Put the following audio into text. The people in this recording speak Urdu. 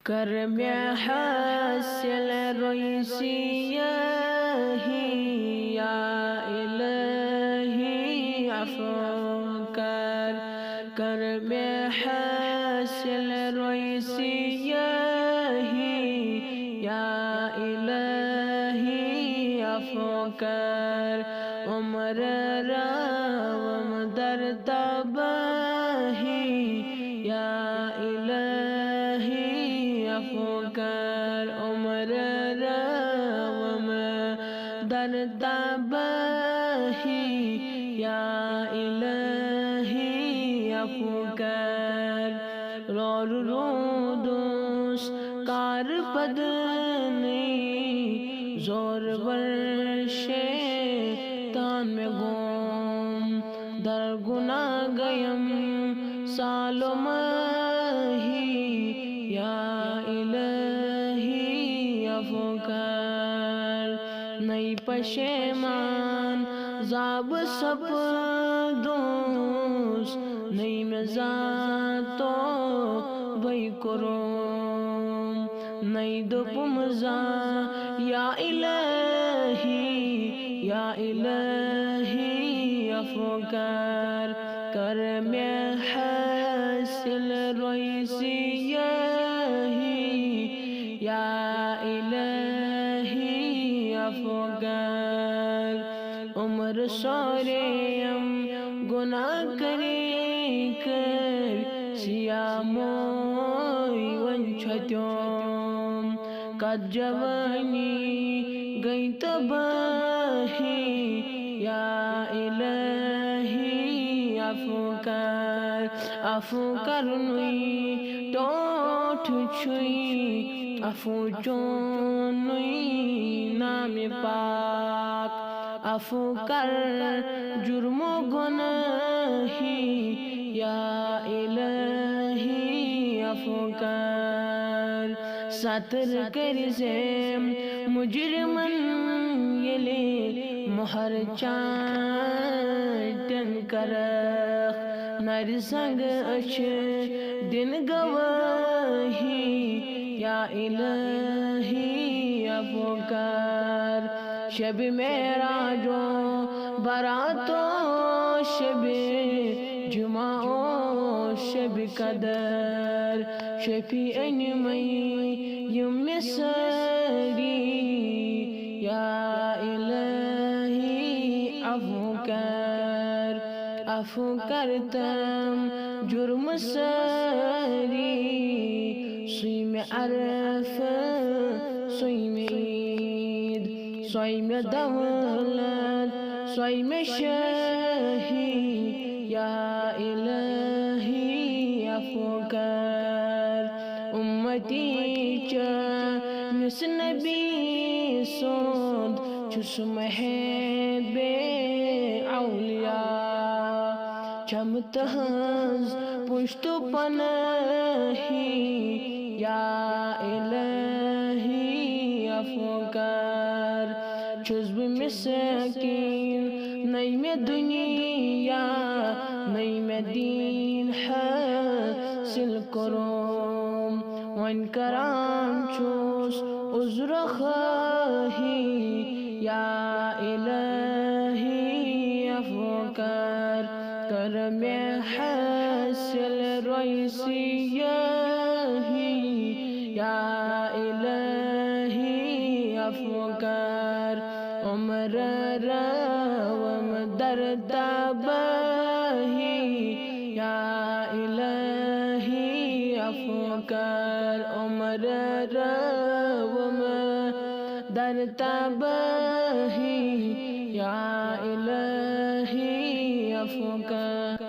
کرم حاصل رویسی یا الہی عفو کر کرم حاصل رویسی یا الہی عفو کر عمر راوم در تباہی یا الہی عفو کر عمر راوم در تباہی یا الہی عفو کر رور رودوس کار بدنی زور ور شیطان میں گم در گناہ گیم سالو ماہی یا الہی عفو کر نئی پشیمان زاب سب دوست نئی مزاتو بھئی کرم نئی دپمزا یا الہی عفو کر کرم حاصل رویسی یا الہی عفو کر عمر سوریم گناہ کری کر سیاموئی ونچھتیوم قد جوانی گئی تباہی یا الہی عفو کرنوئی ٹوٹ چھوئی عفو چونوئی نام پاک عفو کر جرم و گناہی یا الہی عفو کر ستر کرزیم مجرمن یلی مہر چاٹن کرخ نر سنگ اچھ دن گواہی یا الہی عفو کر شب معراجو براتو شب جمعو شب قدر شفیعن میں یم سری یا الہی عفو کر عفو کرتم جرم سری سویم عرف سویم عید سویم دولت سویم شہی یا الہی عفو کر امتی چس نبی سود چس محب اولیاء چمتہز پشت پناہی یا الہی عفو کر چزب مسکین نئی میں دنیا نئی میں دین حاصل کرم وان کرام چوس عذر خواہی یا الہی عفو کر کرم حاصل رویسی یا الہی عفو کر عمر راوم در تباہی یا الہی عفو کر عمر راوم در تباہی یا الہی عفو کر